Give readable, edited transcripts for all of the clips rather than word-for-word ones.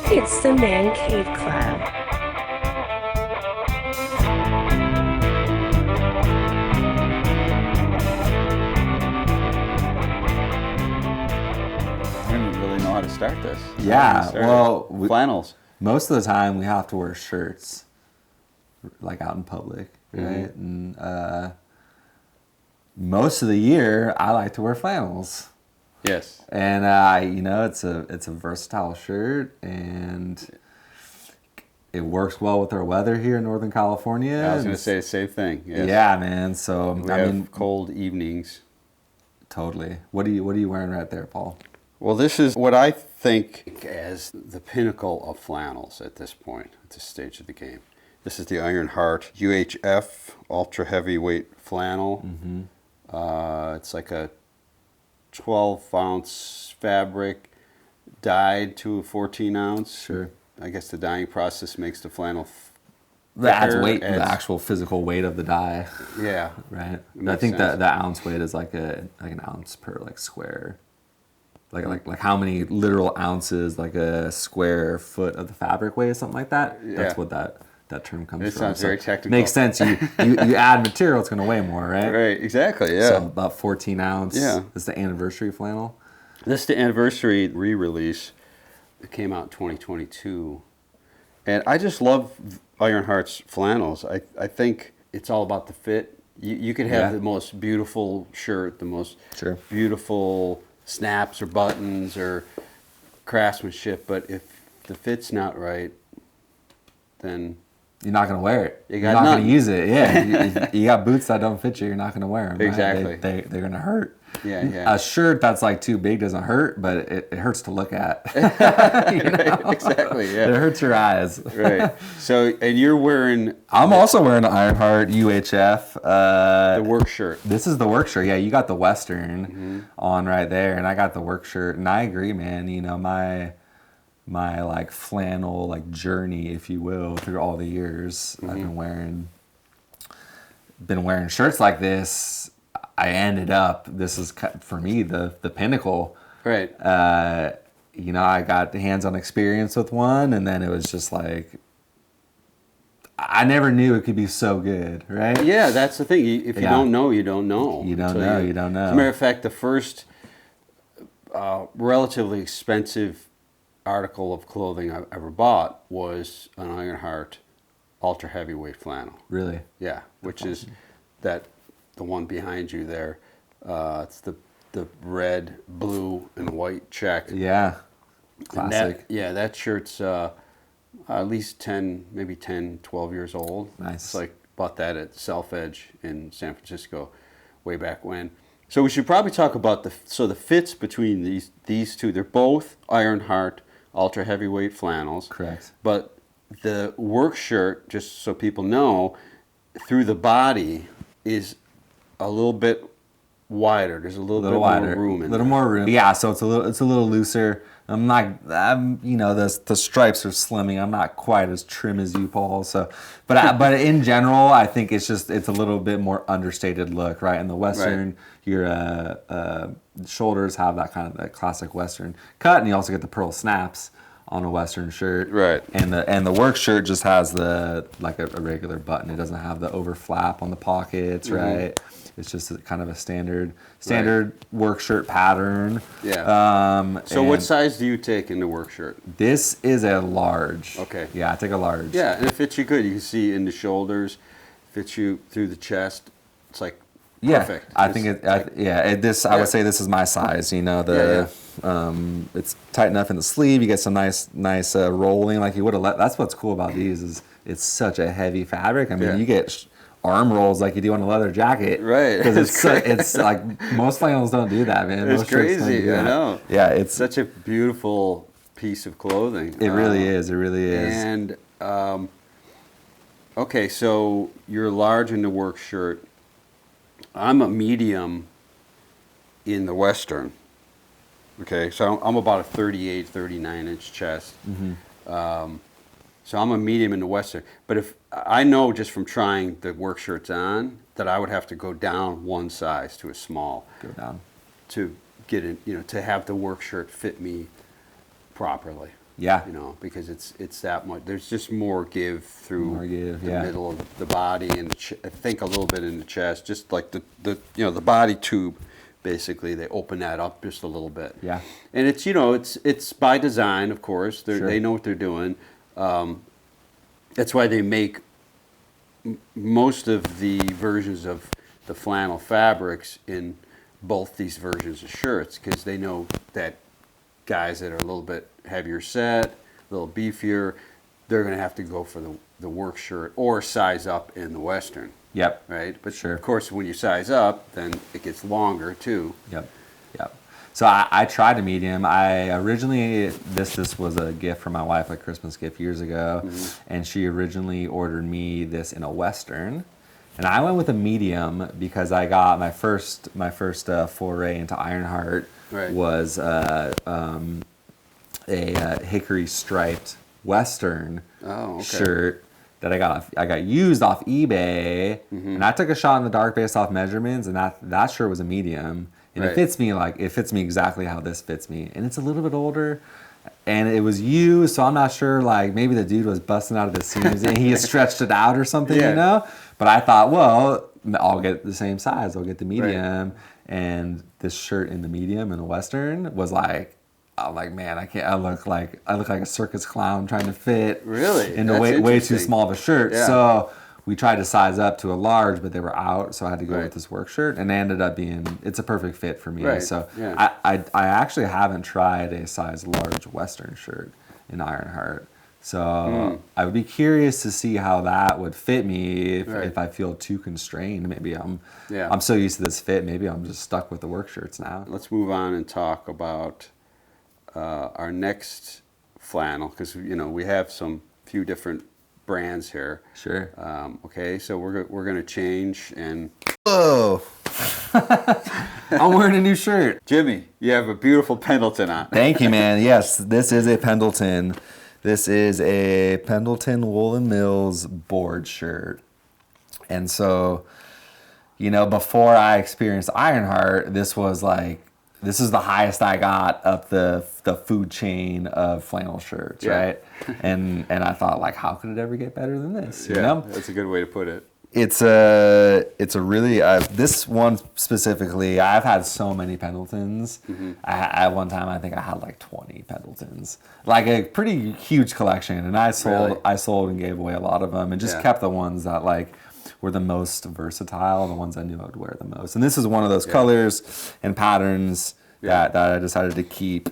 It's the Man Cave Club. I don't really know how to start this. Yeah, well, flannels. Most of the time we have to wear shirts, like out in public, right? Mm-hmm. And most of the year I like to wear flannels. Yes. And it's a versatile shirt, and it works well with our weather here in Northern California. I was going to say the same thing. Yes. Yeah, man. So we have cold evenings. Totally. What are you wearing right there, Paul? Well, this is what I think as the pinnacle of flannels at this point, at this stage of the game. This is the Heart UHF ultra heavyweight flannel. Mm-hmm. It's like a 12-ounce fabric dyed to a 14-ounce. Sure. I guess the dyeing process makes the flannel Adds weight, the actual physical weight of the dye. Yeah. Right. I think that the ounce weight is like an ounce per like square. Like how many literal ounces like a square foot of the fabric weighs, something like that. Yeah. That's what that term comes from. It sounds very technical. Makes sense. You add material, it's going to weigh more, right? Right. Exactly. Yeah. So about 14 ounce. Yeah. Is the anniversary flannel. This is the anniversary re-release. It came out in 2022, and I just love Ironheart's flannels. I think it's all about the fit. You could have the most beautiful shirt, the most beautiful snaps or buttons or craftsmanship, but if the fit's not right, then you're not going to wear it. You're not going to use it. Yeah, you got boots that don't fit you. You're not going to wear them. Exactly. Right? They're going to hurt. Yeah. A shirt that's like too big doesn't hurt, but it hurts to look at. Right, exactly. Yeah. It hurts your eyes. Right. So, and you're wearing. I'm also wearing an Heart UHF. The work shirt. This is the work shirt. Yeah, you got the Western on right there, and I got the work shirt. And I agree, man. You know, my like flannel like journey, if you will, through all the years I've been wearing shirts like this. I ended up, this is for me the pinnacle. Right. I got hands-on experience with one, and then it was just like, I never knew it could be so good, right? Yeah, that's the thing. If you don't know, you don't know. You don't know. As a matter of fact, the first relatively expensive article of clothing I ever bought was an Ironheart ultra heavyweight flannel. Really? Yeah, which is the one behind you there. It's the red, blue, and white check. Yeah, classic. That shirt's at least 10, 12 years old. Nice. It's like bought that at Self Edge in San Francisco way back when. So we should probably talk about the fits between these two. They're both Ironheart ultra heavyweight flannels. Correct. But the work shirt, just so people know, through the body is a little bit wider. There's a little bit more room in there. More room. Yeah, so it's a little looser. The stripes are slimming. I'm not quite as trim as you, Paul. So, but in general, I think it's a little bit more understated look, right? In the Western, your shoulders have that classic Western cut, and you also get the pearl snaps on a Western shirt, right? And the work shirt just has a regular button. It doesn't have the overflap on the pockets, right? It's just kind of a standard work shirt pattern. Yeah. So what size do you take in the work shirt? This is a large. Okay. Yeah, I take a large. Yeah, and it fits you good. You can see in the shoulders, fits you through the chest. It's like perfect. I would say this is my size. It's tight enough in the sleeve. You get some nice rolling like you would have. That's what's cool about these is it's such a heavy fabric. I mean, you get arm rolls like you do on a leather jacket, right? Because it's like most flannels don't do that, man. It's crazy. I know. Yeah, it's such a beautiful piece of clothing. It really is. It really is. And okay, so you're large in the work shirt. I'm a medium in the Western. Okay, so I'm about a 38, 39-inch chest. So I'm a medium in the Western. But if I know just from trying the work shirts on that I would have to go down one size to a small. Go down. To get it, to have the work shirt fit me properly. Yeah. Because it's that much. There's just more give through the middle of the body and I think a little bit in the chest, just like the body tube. Basically, they open that up just a little bit. Yeah. And it's it's by design, of course. They know what they're doing. That's why they make most of the versions of the flannel fabrics in both these versions of shirts, because they know that guys that are a little bit heavier set, a little beefier, they're going to have to go for the work shirt or size up in the Western. Yep. Right? But sure. Of course, when you size up, then it gets longer too. Yep. So I tried a medium. I originally, this was a gift from my wife, like Christmas gift years ago, and she originally ordered me this in a Western. And I went with a medium because I got my first foray into Ironheart was a hickory striped Western shirt that I got used off eBay, and I took a shot in the dark based off measurements, and that shirt was a medium, and it fits me exactly how this fits me, and it's a little bit older. And it was used, so I'm not sure, like, maybe the dude was busting out of the seams and he had stretched it out or something, But I thought, well, I'll get the same size. I'll get the medium. Right. And this shirt in the medium in a Western was like, I'm like, man, I look like a circus clown trying to fit into way too small of a shirt. Yeah. So we tried to size up to a large, but they were out, so I had to go with this work shirt, and it ended up it's a perfect fit for me. Right. So I actually haven't tried a size large Western shirt in Ironheart. So I would be curious to see how that would fit me if I feel too constrained. Maybe I'm so used to this fit, maybe I'm just stuck with the work shirts now. Let's move on and talk about our next flannel, because we have few different brands here. Sure. Okay, so we're gonna change and. Whoa! I'm wearing a new shirt. Jimmy, you have a beautiful Pendleton on. Thank you, man. Yes, this is a Pendleton. This is a Pendleton Woolen Mills board shirt. And so, before I experienced Ironheart, this is the highest I got up the food chain of flannel shirts, right? And I thought, like, how could it ever get better than this? You know? That's a good way to put it. It's a really this one specifically. I've had so many Pendletons. At one time, I think I had like 20 Pendletons, like a pretty huge collection. And I sold and gave away a lot of them, and just kept the ones that like were the most versatile, the ones I knew I would wear the most. And this is one of those colors and patterns that I decided to keep.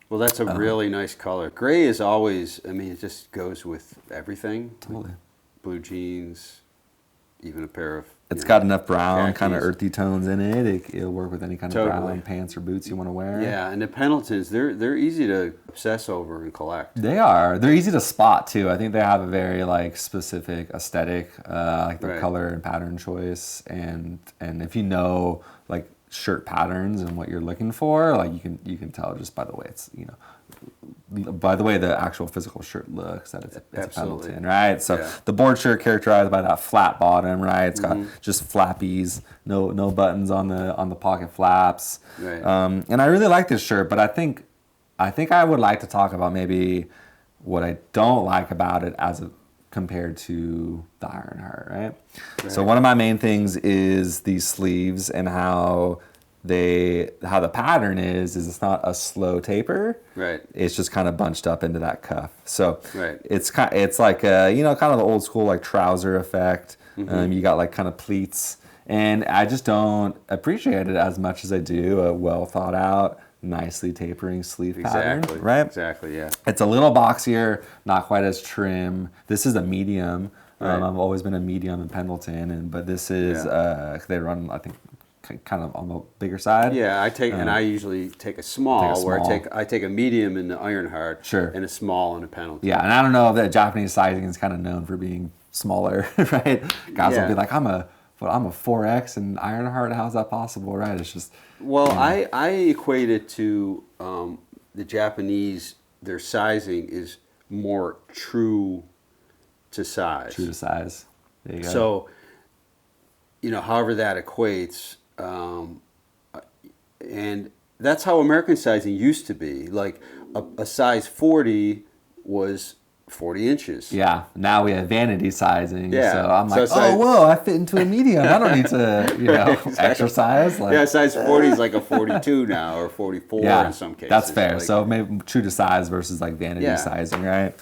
Well, that's a really nice color. Gray is always, it just goes with everything. Totally. Blue jeans, even a pair of... It's got enough brown, kind of earthy tones in it. It'll work with any kind of brown pants or boots you want to wear. Yeah, and the Pendletons, they're easy to obsess over and collect. They are. They're easy to spot, too. I think they have a very, specific aesthetic, the color and pattern choice. And if you know, shirt patterns and what you're looking for, you can tell just by the way it's, by the way the actual physical shirt looks that it's a Pendleton, right? So the board shirt characterized by that flat bottom, right? It's got just flappies, no buttons on the pocket flaps. Right. And I really like this shirt, but I think I would like to talk about maybe what I don't like about it compared to the Ironheart, right? So one of my main things is these sleeves and how the pattern is it's not a slow taper. Right. It's just kind of bunched up into that cuff. So it's like a, kind of the old school trouser effect. You got kind of pleats, and I just don't appreciate it as much as I do a well thought out, nicely tapering sleeve pattern, right? Exactly, yeah. It's a little boxier, not quite as trim. This is a medium. I've always been a medium in Pendleton, but this is they run, I think, kind of on the bigger side. Yeah, and I usually take a small, where I take a medium in the Ironheart, and a small in the Pendleton. Yeah, and I don't know if that Japanese sizing is kind of known for being smaller, right? Guys will be like, I'm a 4X in Ironheart. How's that possible, right? It's just... Well, I equate it to the Japanese, their sizing is more true to size. True to size. There you go. So, however that equates, and that's how American sizing used to be. Like a size 40 was 40 inches. Yeah, now we have vanity sizing. Yeah. So I'm So like, it's like- whoa, I fit into a medium. I don't need to, Exactly. exercise. Like, Yeah, size 40 is like a 42 now, or 44 yeah, in some cases. that's fair. Like, So maybe true to size versus like vanity Yeah. sizing, right?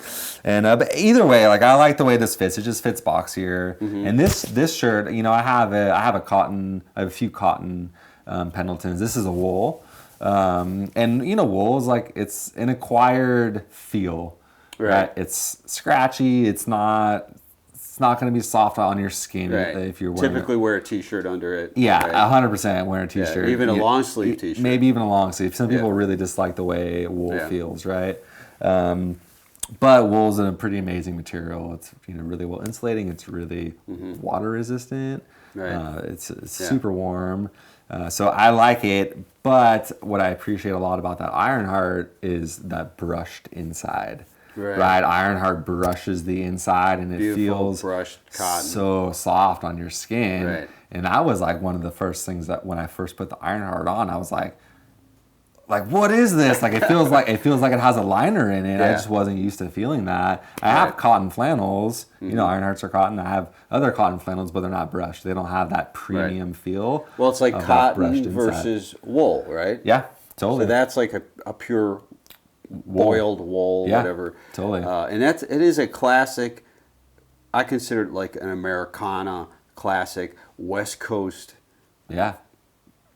And but either way, like I like the way this fits. It just fits boxier. Mm-hmm. And this shirt, I have a cotton. I have a few cotton Pendletons. This is a wool, and wool is like it's an acquired feel. Right. It's scratchy. It's not going to be soft on your skin right. if you're wearing Typically wear a t-shirt under it. Yeah, right? 100% wear a t-shirt. even a long sleeve t-shirt. Maybe even a long sleeve. Some people Yeah. really dislike the way wool Yeah. feels, right? But wool's a pretty amazing material. It's really well insulating. It's really water resistant. Right. It's Yeah. super warm. So I like it. But what I appreciate a lot about that Ironheart is that brushed inside. Right. Ironheart brushes the inside and it Beautiful feels brushed cotton. so soft on your skin. Right. And that was like one of the first things that when I first put the Ironheart on, I was like, what is this? Like it feels like it has a liner in it. I Yeah. just wasn't used to feeling that. I have Right. cotton flannels. Ironhearts are cotton. I have other cotton flannels, but they're not brushed. They don't have that premium feel. Well, it's like of that brushed cotton inside. versus wool, right? Yeah, totally. So that's like a pure boiled wool, Yeah, whatever. totally. And it is a classic. I consider it like an Americana classic West Coast yeah.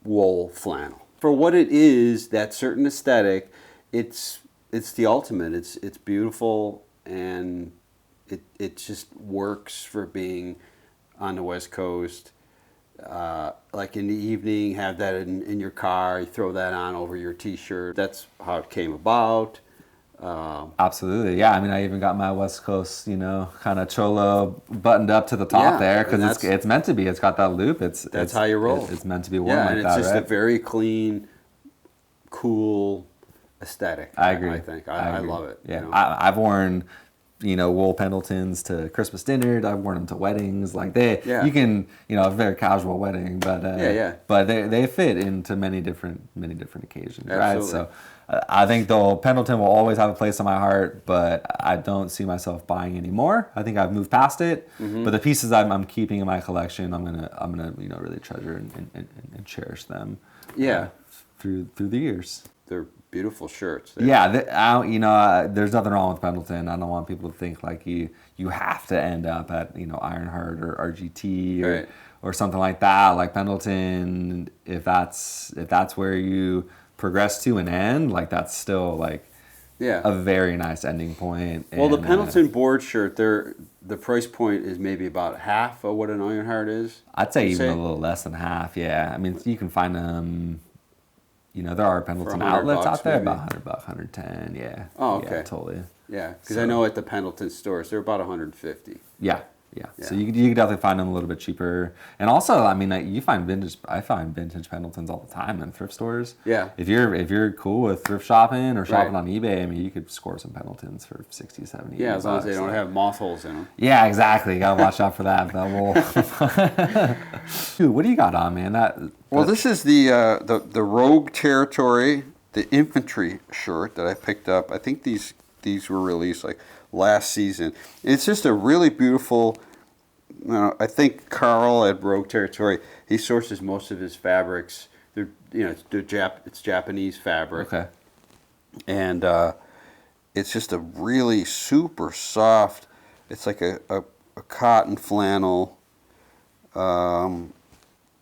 wool flannel. For what it is, that certain aesthetic, it's the ultimate. It's beautiful, and it just works for being on the West Coast. Like in the evening, have that in your car. You throw that on over your T-shirt. That's how it came about. Absolutely, yeah. I mean, I even got my West Coast, kind of cholo buttoned up to the top Yeah, there and because that's- it's meant to be. It's got that loop. That's how you roll. It's meant to be worn Yeah, like and that, it's just right? a very clean, cool aesthetic. I agree. I think I agree. love it. Yeah, I've worn, wool Pendletons to Christmas dinner. I've worn them to weddings. Like Yeah. you can, a very casual wedding, but Yeah. But they fit into many different occasions, right? Absolutely. So I think the Pendleton will always have a place in my heart, but I don't see myself buying anymore. I think I've moved past it. But the pieces I'm keeping in my collection, I'm gonna really treasure and cherish them. Yeah. Through the years. They're beautiful shirts. Yeah, there's nothing wrong with Pendleton. I don't want people to think like you have to end up at Ironheart or RGT Right. or something like that. Like Pendleton, if that's where you progress to an end, like that's still like Yeah. a very nice ending point. Well, the And, Pendleton board shirt, the price point is maybe about half of what an Ironheart is. I'd say You'd even a little less than half. Yeah, I mean you can find them. There are Pendleton $100 outlets out there maybe? about $100, $110. Yeah. Oh, okay. Yeah, totally. Yeah, because So- I know at the Pendleton stores they're about 150. Yeah. So Yeah. you can definitely find them a little bit cheaper. And also, I mean, you find vintage. I find vintage Pendletons all the time in thrift stores. Yeah. If you're cool with thrift shopping or shopping Right. on eBay, I mean, you could score some Pendletons for 60, 70. Yeah, as long as they bucks. don't have moth holes in them. Yeah, exactly. You gotta watch out for that. That will. Dude, what do you got on, man? Well, this is the Rogue Territory, the infantry shirt that I picked up. I think these were released like last season. It's just a really beautiful. I think Carl at Rogue Territory, he sources most of his fabrics. It's Japanese fabric. Okay. And it's just a really super soft. It's like a cotton flannel.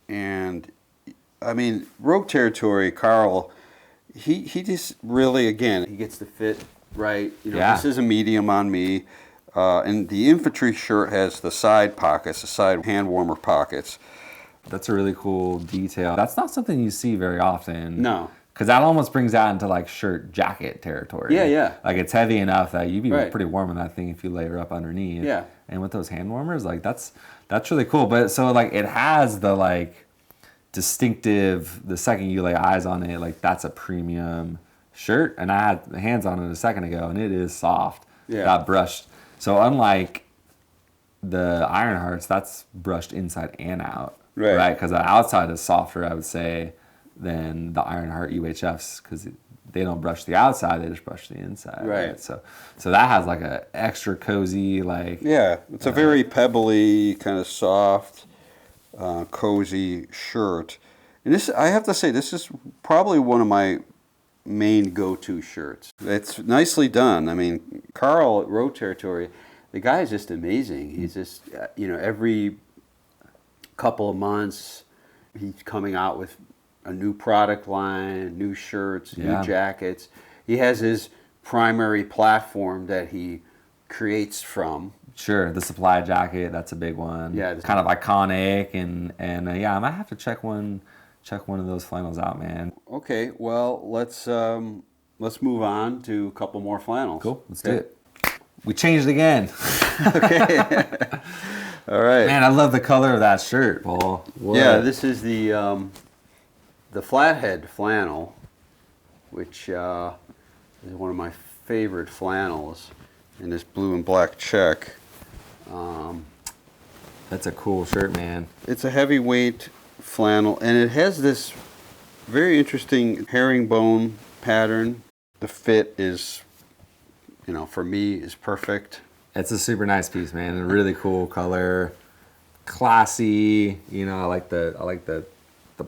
And I mean, Rogue Territory, Carl, he just really, again, he gets the fit right. Yeah. This is a medium on me. And the infantry shirt has the side pockets, the side hand warmer pockets. That's a really cool detail. That's not something you see very often. No. Because that almost brings that into like shirt jacket territory. Yeah. Like it's heavy enough that you'd be Right. pretty warm in that thing if you layer up underneath. Yeah. And with those hand warmers, like that's really cool. But so like it has the like distinctive, the second you lay eyes on it, like that's a premium shirt. And I had hands on it a second ago and it is soft. Yeah. That brushed. So unlike the Ironhearts, that's brushed inside and out. Right. Because the outside is softer, I would say. than the Ironheart UHFs because they don't brush the outside; they just brush the inside. Right. So that has like a extra cozy, like Yeah, it's a very pebbly, kind of soft, cozy shirt. And this, I have to say, this is probably one of my main go-to shirts. It's nicely done. I mean, Carl at Rogue Territory, the guy is just amazing. He's just, every couple of months, he's coming out with a new product line, new shirts, new jackets. He has his primary platform that he creates from. Sure, the supply jacket, that's a big one. Yeah, it's kind of iconic, and yeah, I might have to check one of those flannels out, man. Okay, well, let's move on to a couple more flannels. Cool, let's do it. We changed again. Okay. All right. Man, I love the color of that shirt, Paul. What? Yeah, this is the flathead flannel, which is one of my favorite flannels, in this blue and black check. That's a cool shirt, man. It's a heavyweight flannel, and it has this very interesting herringbone pattern. The fit is, for me, is perfect. It's a super nice piece, man. A really cool color, classy. I like the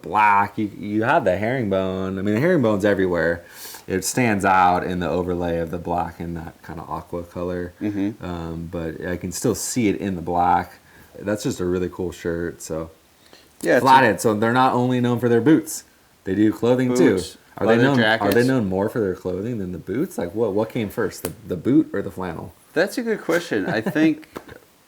black. You have the herringbone. I mean, the herringbone's everywhere. It stands out in the overlay of the black and that kind of aqua color. Mm-hmm. But I can still see it in the black. That's just a really cool shirt. So yeah, Flathead. So they're not only known for their boots; they do clothing boots, too. Are they known? Jackets. Are they known more for their clothing than the boots? Like what came first, the boot or the flannel? That's a good question. I think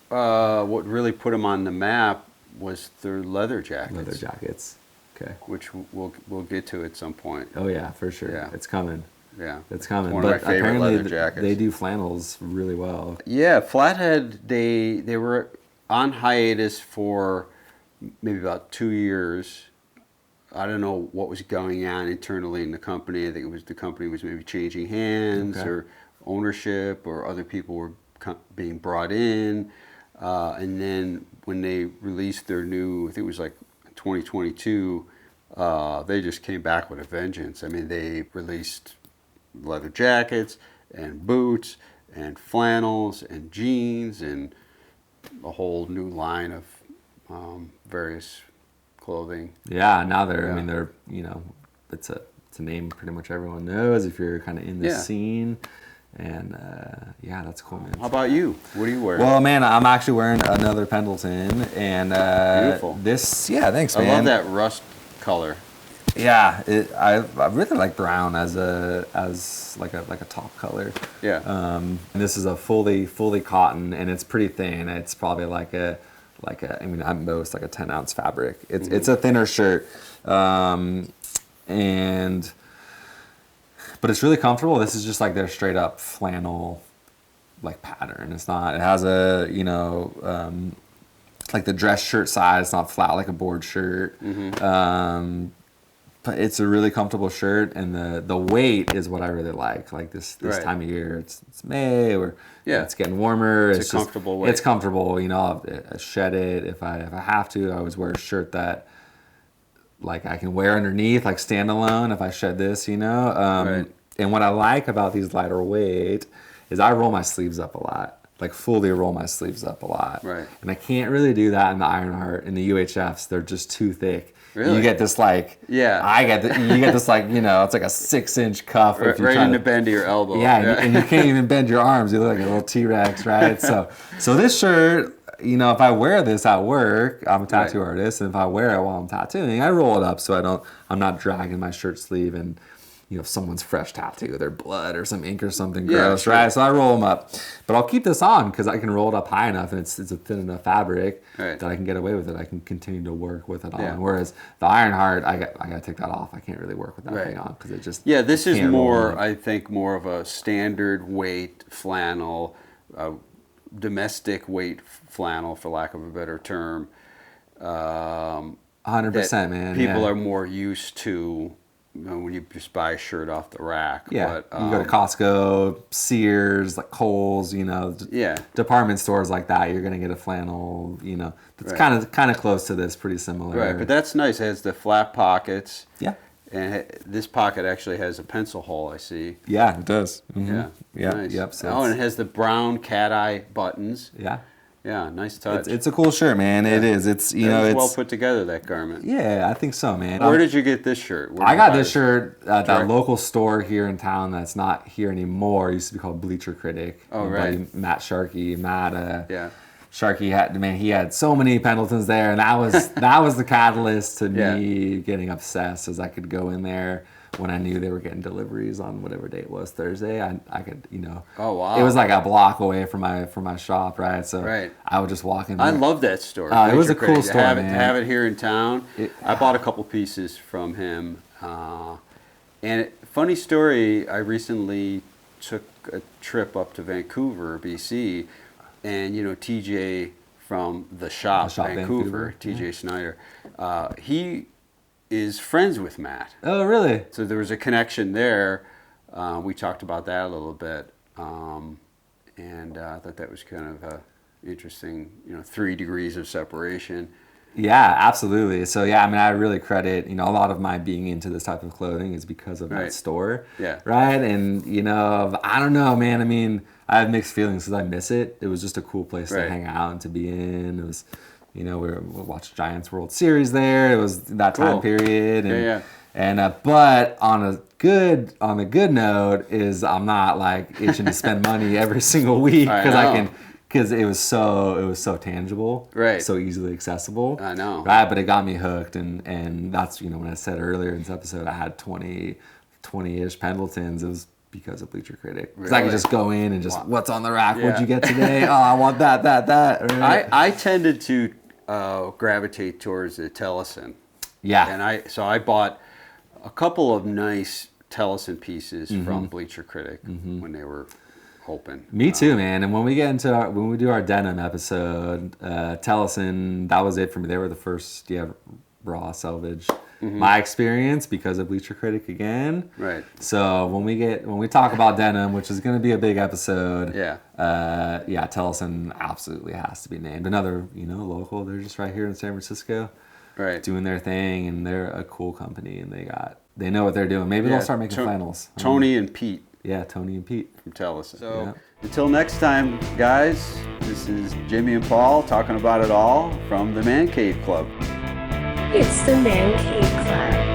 what really put them on the map was their leather jackets. Leather jackets. Okay. Which we'll get to at some point. Oh yeah, for sure. Yeah. It's coming. Yeah. It's coming. One of my favorite leather jackets. They do flannels really well. Yeah, Flathead, they were on hiatus for maybe about 2 years. I don't know what was going on internally in the company. I think it was the company was maybe changing hands or ownership, or other people were being brought in. And then when they released their new, I think it was like 2022, they just came back with a vengeance. I mean, they released leather jackets and boots and flannels and jeans and a whole new line of various clothing. Yeah, now they're, I mean, they're, it's a name pretty much everyone knows if you're kind of in the scene. And that's cool, man. How about you? What do you wear? Well, man, I'm actually wearing another Pendleton, and beautiful. Thanks, man. I love that rust color. Yeah, I really like brown as like a top color. Yeah. And this is a fully cotton, and it's pretty thin. It's probably like a I mean, at most like a 10-ounce fabric. It's a thinner shirt, but it's really comfortable. This is just like their straight up flannel like pattern. It's not, it has a, like the dress shirt size. It's not flat like a board shirt. But it's a really comfortable shirt, and the weight is what I really like. Like this time of year, it's May, or it's getting warmer. It's a comfortable weight. It's comfortable. I shed it if I have to. I always wear a shirt that like I can wear underneath, like standalone if I shed this, And what I like about these lighter weight is I roll my sleeves up a lot, like fully roll my sleeves up a lot. Right. And I can't really do that in the Ironheart. In the UHFs, they're just too thick. Really? You get this like, you get this like, it's like a 6-inch cuff. Right in the bend of your elbow. Yeah. And you can't even bend your arms. You look like a little T-Rex, right? So this shirt, if I wear this at work, I'm a tattoo artist, and if I wear it while I'm tattooing, I roll it up so I'm not dragging my shirt sleeve and, someone's fresh tattoo, their blood or some ink or something gross, right? So I roll them up. But I'll keep this on because I can roll it up high enough, and it's a thin enough fabric that I can get away with it. I can continue to work with it on. Whereas the Ironheart, I got to take that off. I can't really work with that thing on because it just this is more, I think, more of a standard weight flannel, domestic weight flannel, for lack of a better term. 100%, man. People are more used to when you just buy a shirt off the rack. Yeah, but, you go to Costco, Sears, like Kohl's, department stores like that. You're gonna get a flannel, that's kind of close to this, pretty similar. Right, but that's nice. It has the flat pockets. Yeah. And this pocket actually has a pencil hole, I see. Yeah, it does. Yeah. Yeah. Nice. Yep. So Oh, and it has the brown cat eye buttons. yeah. Yeah, nice touch. It's a cool shirt, man. It is. It's It's well put together, that garment. Yeah, I think so, man. Where did you get this shirt? Where I did you got buy this shirt at that Direct? local store here in town that's not here anymore. It used to be called Bleacher Critic. Oh, My right. buddy Matt Sharkey. Yeah. Sharkey he had so many Pendletons there, and that was the catalyst to Yeah. me getting obsessed, as I could go in there when I knew they were getting deliveries on whatever day it was, Thursday. I could, Oh, wow. It was like a block away from my shop, right? So Right. I would just walk in there. I love that store. It was Bleacher a cool Critic. store, to man. have it here in town. I bought a couple pieces from him. Funny story, I recently took a trip up to Vancouver, BC, and TJ from the shop Vancouver, TJ yeah. Snyder, he is friends with Matt. Oh, really? So there was a connection there. We talked about that a little bit, and I thought that was kind of interesting. 3 degrees of separation. Yeah, absolutely. So yeah, I mean, I really credit, a lot of my being into this type of clothing is because of Right. that store. Yeah. Right. And I don't know, man. I mean, I have mixed feelings because I miss it. It was just a cool place Right. to hang out and to be in. It was, we watched Giants World Series there. It was that time Cool. period. And, Yeah. And but on a good note is I'm not like itching to spend money every single week I because know. because it was so tangible, Right. so easily accessible. I know. Right, but it got me hooked, and that's when I said earlier in this episode I had 20-ish Pendletons. It was because of Bleacher Critic. Because I could Really? just go in and just, what's on the rack? Yeah. What'd you get today? Oh, I want that. Right? I tended to gravitate towards the Tellison. Yeah. And I bought a couple of nice Tellison pieces from Bleacher Critic when they were open. Me too, man. And when we get into when we do our denim episode, Tellison, that was it for me. They were the first raw selvage. My experience because of Bleacher Critic again. Right. So when we talk about denim, which is going to be a big episode, Tellison absolutely has to be named. Another local. They're just right here in San Francisco, Right. doing their thing, and they're a cool company, and they know what they're doing. Maybe they'll start making flannels. Tony and Pete Yeah, Tony and Pete. from Tellison. So Yeah. until next time, guys, this is Jimmy and Paul talking about it all from the Man Cave Club. It's the Man Cave Club.